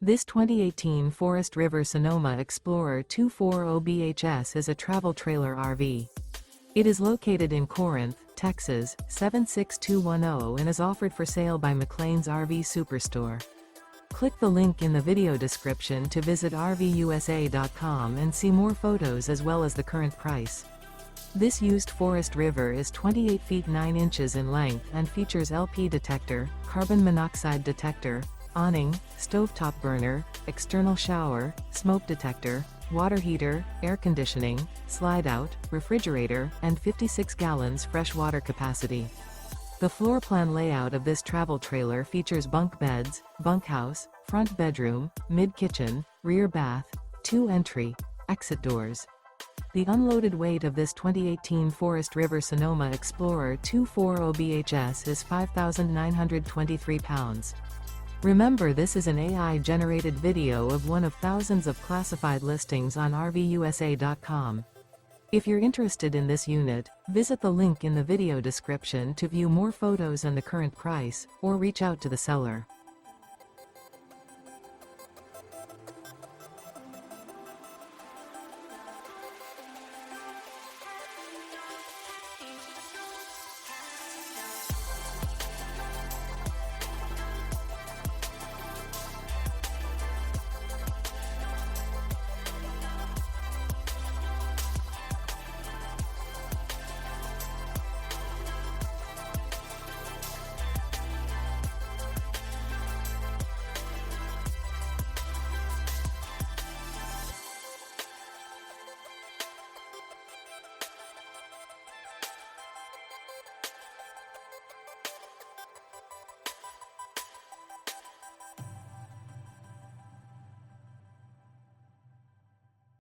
This 2018 Forest River Sonoma EXPLORER 240BHS is a travel trailer RV. It is located in Corinth, Texas, 76210 and is offered for sale by McClain's RV Superstore. Click the link in the video description to visit RVUSA.com and see more photos as well as the current price. This used Forest River is 28 feet 9 inches in length and features LP detector, carbon monoxide detector, awning, stovetop burner, external shower, smoke detector, water heater, air conditioning, slide-out, refrigerator, and 56 gallons fresh water capacity. The floor plan layout of this travel trailer features bunk beds, bunkhouse, front bedroom, mid-kitchen, rear bath, 2 entry, exit doors. The unloaded weight of this 2018 Forest River Sonoma EXPLORER 240BHS is 5,923 pounds. Remember, this is an AI-generated video of one of thousands of classified listings on RVUSA.com. If you're interested in this unit, visit the link in the video description to view more photos and the current price, or reach out to the seller.